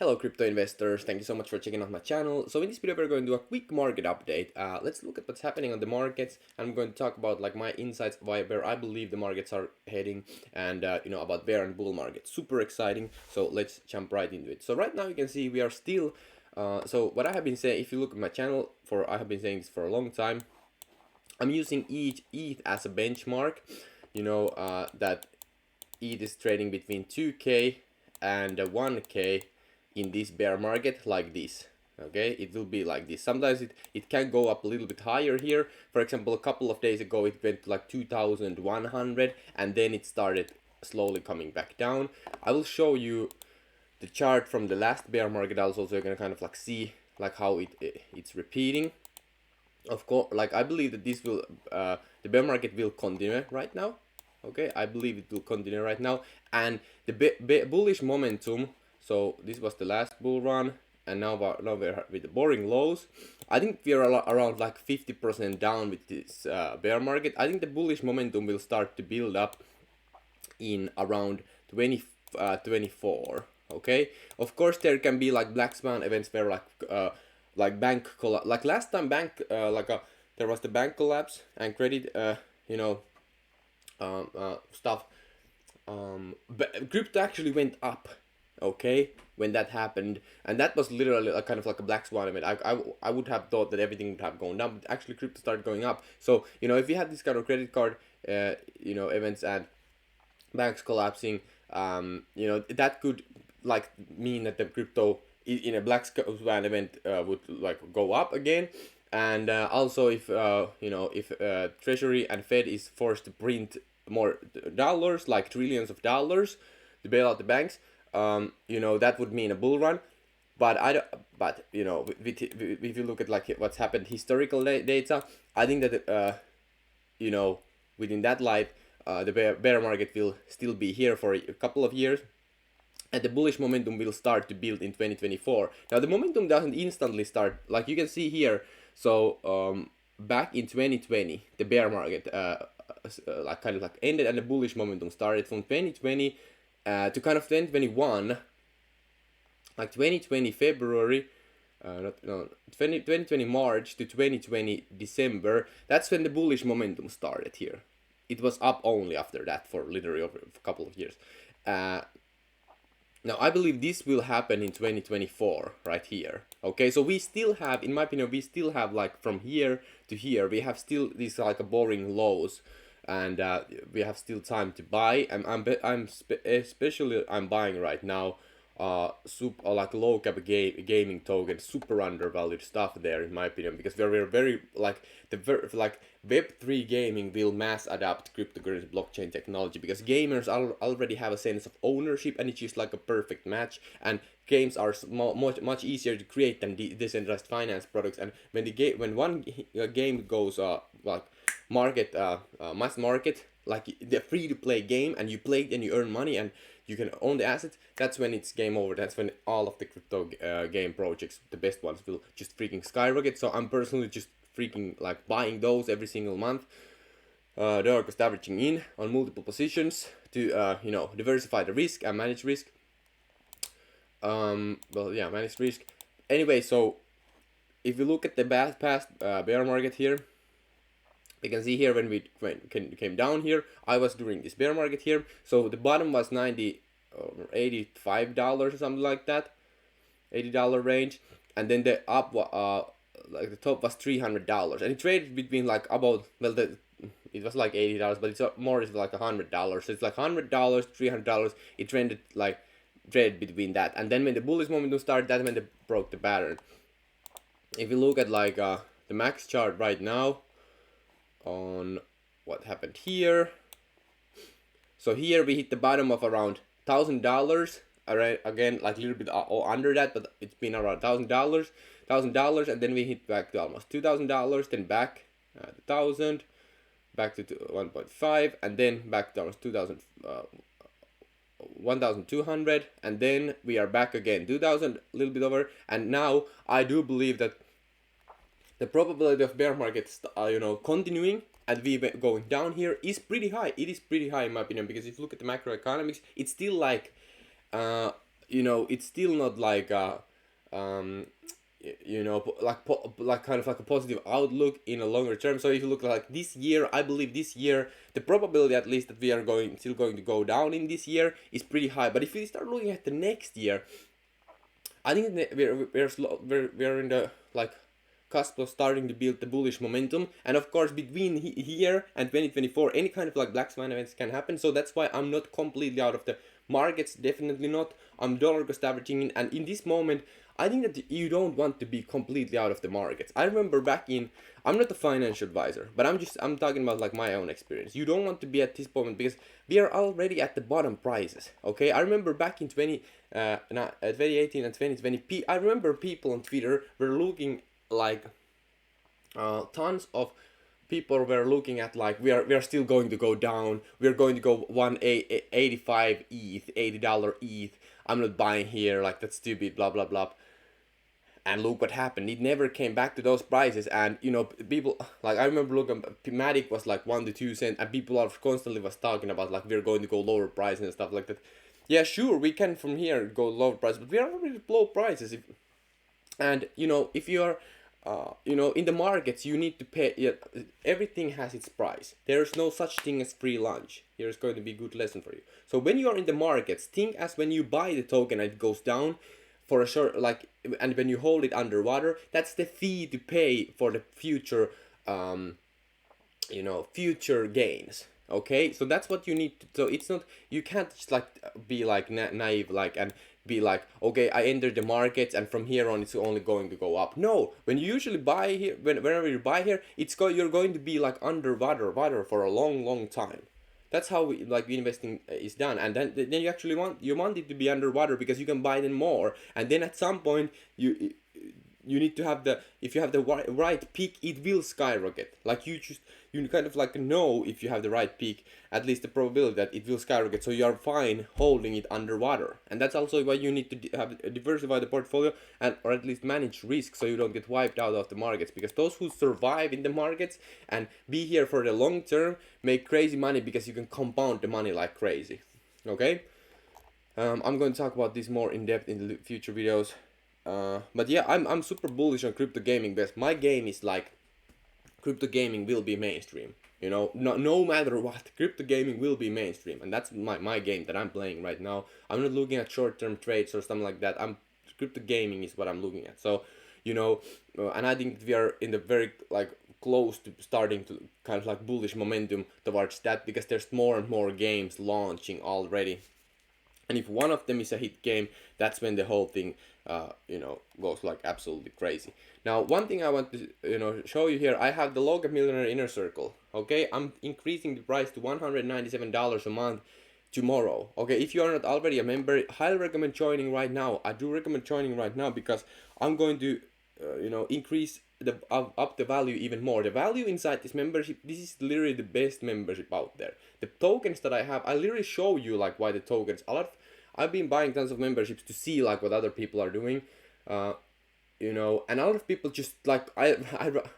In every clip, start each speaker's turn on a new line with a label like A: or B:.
A: Hello crypto investors, thank you so much for checking out my channel. So in this video we're going to do a quick market update. Let's look at what's happening on the markets. I'm going to talk about like my insights where I believe the markets are heading and about bear and bull market. Super exciting. So let's jump right into it. So right now you can see we are still so what I have been saying, if you look at my channel, I have been saying this for a long time. I'm using ETH as a benchmark. That ETH is trading between 2k and 1k in this bear market like this. Okay, it will be like this. Sometimes it can go up a little bit higher here. For example, a couple of days ago it went to like 2100 and then it started slowly coming back down. I will show you the chart from the last bear market also, so you're gonna kind of like see like how it's repeating. Of course, like I believe that this will the bear market will continue right now. Okay, I believe it will continue right now, and the bullish momentum. So this was the last bull run, and now we're with the boring lows. I think we are around like 50% down with this bear market. I think the bullish momentum will start to build up in around 2024. Okay, of course there can be like black swan events where like bank like last time bank there was the bank collapse and credit stuff. But crypto actually went up, okay, when that happened, and that was literally a kind of like a black swan event. I would have thought that everything would have gone down, but actually crypto started going up. So if you have this kind of credit card events and banks collapsing, that could like mean that the crypto in a black swan event would like go up again. And also if treasury and fed is forced to print more dollars, like trillions of dollars, to bail out the banks, that would mean a bull run. But if you look at like what's happened historical data, I think that within that light, the bear market will still be here for a couple of years, and the bullish momentum will start to build in 2024. Now the momentum doesn't instantly start, like you can see here. So back in 2020, the bear market like kind of like ended, and the bullish momentum started from 2020 to kind of 2021, like 2020 February, 2020 March to 2020 December. That's when the bullish momentum started here. It was up only after that for literally over a couple of years. Now I believe this will happen in 2024 right here. Okay, so we still have, in my opinion, we still have like from here to here, we have still these like a boring lows, and we have still time to buy. Especially I'm buying right now like low cap gaming token, super undervalued stuff there in my opinion, because we're very like Web3 gaming will mass adapt cryptocurrency blockchain technology, because gamers already have a sense of ownership, and it's just like a perfect match. And games are much easier to create than decentralized finance products. And when one game goes like mass market, like the free to play game, and you play it and you earn money and you can own the assets, that's when it's game over. That's when all of the crypto game projects, the best ones, will just freaking skyrocket. So I'm personally just freaking like buying those every single month. They're just averaging in on multiple positions to diversify the risk and manage risk. Manage risk. Anyway, so if you look at the past bear market here, you can see here when we came down here, I was during this bear market here. So the bottom was $90 or $85 or something like that, $80 range, and then the up like the top was $300, and it traded between like about, well, it was like $80, but it's more, it's like $100. So it's like $100, $300. It traded between that, and then when the bullish momentum started, that's when they broke the pattern. If you look at like the max chart right now on what happened here, so here we hit the bottom of around $1,000. Alright, again like a little bit under that, but it's been around $1,000, and then we hit back to almost $2,000, then back to 1,000, back to 1.5, and then back to almost 1,200, and then we are back again 2,000, a little bit over. And now I do believe that the probability of bear markets continuing and we going down here is pretty high. It is pretty high in my opinion, because if you look at the macroeconomics, it's still like it's still not like um like kind of like a positive outlook in a longer term. So if you look like this year, I believe this year the probability at least that we are still going to go down in this year is pretty high. But if we start looking at the next year, I think that we're in the like cusp of starting to build the bullish momentum. And of course, between here and 2024, any kind of like black swan events can happen. So that's why I'm not completely out of the markets. Definitely not. I'm dollar cost averaging in, and in this moment, I think that you don't want to be completely out of the markets. I remember back in, I'm not a financial advisor, but I'm talking about like my own experience. You don't want to be at this moment because we are already at the bottom prices. Okay, I remember back in 2018 and 2020, I remember people on Twitter were looking like tons of people were looking at like we are still going to go down. We're going to go 185 ETH, $80 ETH. I'm not buying here. Like that's stupid. Blah blah blah. And look what happened. It never came back to those prices. And people like I remember looking. Matic was like 1 to 2 cents, and people are constantly was talking about like we're going to go lower price and stuff like that. Yeah, sure, we can from here go lower price, but we are already low prices. And if you are in the markets, you need to pay. Yeah, everything has its price. There's no such thing as free lunch. Here's going to be a good lesson for you. So when you are in the markets, think as when you buy the token and it goes down for a short, like, and when you hold it underwater, that's the fee to pay for the future future gains. Okay, so that's what you need to, so it's not, you can't just like be like naive like and be like, okay, I entered the markets and from here on it's only going to go up. No, when you usually buy here, whenever you buy here, you're going to be like underwater for a long time. That's how investing is done. And then you actually want it to be underwater because you can buy them more, and then at some point you need to have if you have the right peak, it will skyrocket. Like you kind of like know if you have the right peak, at least the probability that it will skyrocket, so you are fine holding it underwater. And that's also why you need to diversify the portfolio, and or at least manage risk so you don't get wiped out of the markets, because those who survive in the markets and be here for the long term make crazy money because you can compound the money like crazy. Okay, I'm going to talk about this more in depth in the future videos. But yeah, I'm super bullish on crypto gaming because my game is like, crypto gaming will be mainstream. No matter what, crypto gaming will be mainstream, and that's my game that I'm playing right now. I'm not looking at short-term trades or something like that. Crypto gaming is what I'm looking at. So, and I think we are in the very like close to starting to kind of like bullish momentum towards that, because there's more and more games launching already. And if one of them is a hit game, that's when the whole thing, goes like absolutely crazy. Now, one thing I want to, show you here, I have the Local Millionaire Inner Circle. Okay, I'm increasing the price to $197 a month tomorrow. Okay, if you are not already a member, highly recommend joining right now. I do recommend joining right now because I'm going to, increase up the value even more. The value inside this membership, this is literally the best membership out there. The tokens that I have, I literally show you like why the tokens. I've been buying tons of memberships to see like what other people are doing, and a lot of people just like I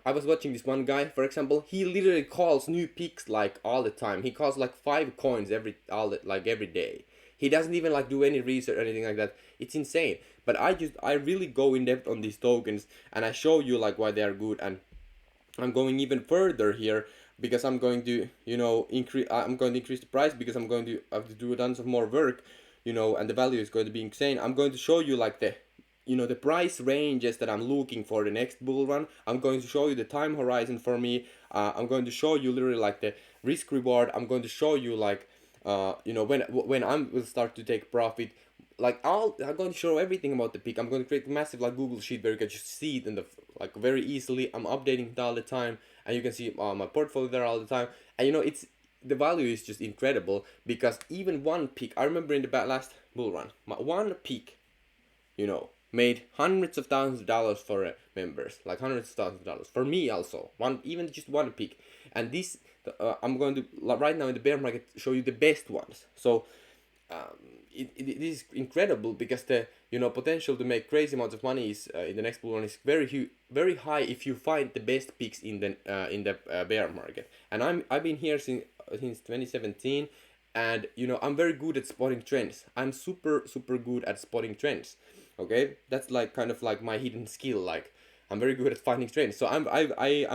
A: was watching this one guy, for example. He literally calls new picks like all the time. He calls like 5 coins every day. He doesn't even like do any research or anything like that. It's insane. But I really go in depth on these tokens, and I show you like why they are good. And I'm going even further here because I'm going to increase the price, because I'm going to have to do tons of more work, and the value is going to be insane. I'm going to show you like the price ranges that I'm looking for the next bull run. I'm going to show you the time horizon for me. I'm going to show you literally like the risk reward. I'm going to show you like when I will start to take profit. Like I'm going to show everything about the peak. I'm going to create a massive like Google sheet where you can just see it in the like very easily. I'm updating it all the time, and you can see my portfolio there all the time. And it's the value is just incredible, because even one peak. I remember in the last bull run, my one peak, made hundreds of thousands of dollars for members, like hundreds of thousands of dollars for me also. Even just one peak, and this I'm going to right now in the bear market show you the best ones. So it is incredible, because the potential to make crazy amounts of money is in the next bull run is very high if you find the best picks in the bear market. And I've been here since 2017. And you know, I'm very good at spotting trends. I'm super good at spotting trends. Okay, that's like kind of like my hidden skill. Like I'm very good at finding trends. So I'm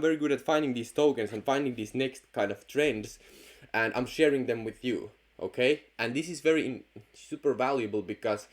A: very good at finding these tokens and finding these next kind of trends, and I'm sharing them with you. Okay, and this is very super valuable because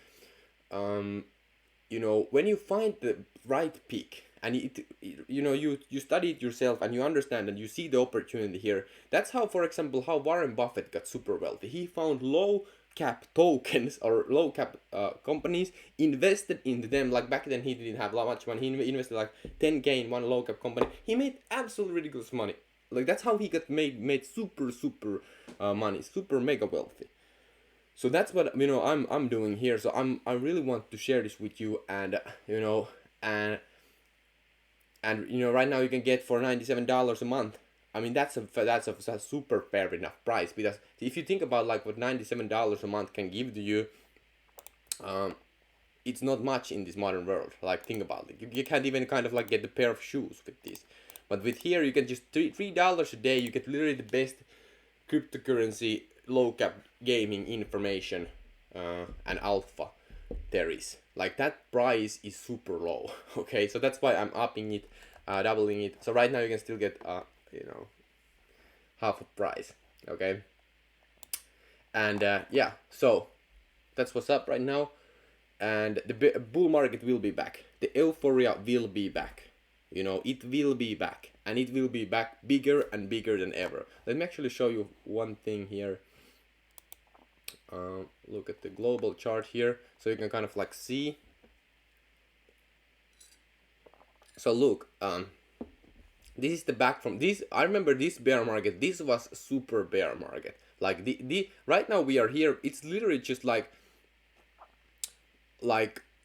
A: you know, when you find the right peak and you know, you study it yourself and you understand and you see the opportunity here. That's how, for example, how Warren Buffett got super wealthy. He found low cap tokens or low cap companies, invested into them. Like back then he didn't have that much money. He invested like 10K in one low cap company. He made absolutely ridiculous money. Like that's how he got made super money, super mega wealthy. So that's what, you know, I'm doing here. So I really want to share this with you. And you know, and you know, right now you can get for $97 a month. I mean, that's a super fair enough price, because if you think about like what $97 a month can give to you, it's not much in this modern world. Like think about it, you can't even kind of like get a pair of shoes with this. But with here you can just $3 a day, you get literally the best cryptocurrency low cap gaming information and alpha there is. Like that price is super low. Okay, so that's why I'm upping it, doubling it. So right now you can still get you know, half a price. Okay, and yeah, so that's what's up right now. And the bull market will be back. The euphoria will be back. You know, it will be back, and it will be back bigger and bigger than ever. Let me actually show you one thing here. Look at the global chart here, so you can kind of like see. So look, this is the back from this. I remember this bear market. This was super bear market. Like the right now we are here. It's literally just like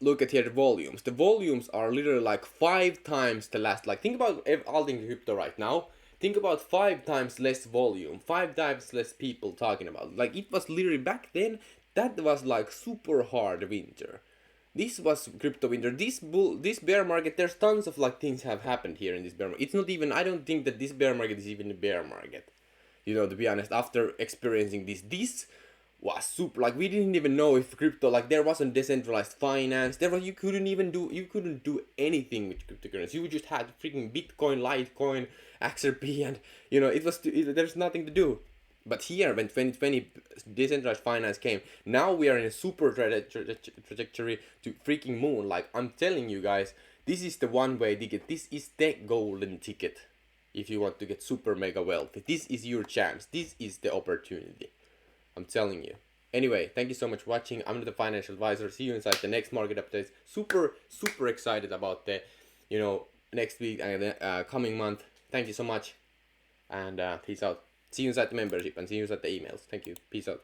A: look at here the volumes. The volumes are literally like 5 times the last. Like think about all in crypto right now. Think about 5 times less volume, 5 times less people talking about it. Like it was literally back then. That was like super hard winter. This was crypto winter. This bear market. There's tons of like things have happened here in this bear market. It's not even. I don't think that this bear market is even a bear market. You know, to be honest, after experiencing this was super. Like we didn't even know if crypto, like there wasn't decentralized finance. There was, you couldn't do anything with cryptocurrency. You just had freaking Bitcoin, Litecoin, XRP, and you know there's nothing to do. But here, when 2020 decentralized finance came, now we are in a super trajectory to freaking moon. Like I'm telling you guys, this is the one way ticket. This is the golden ticket. If you want to get super mega wealthy, this is your chance. This is the opportunity. I'm telling you. Anyway, thank you so much for watching. I'm the financial advisor. See you inside the next market updates. Super excited about the, you know, next week and the coming month. Thank you so much, and peace out. See you inside the membership and see you inside the emails. Thank you. Peace out.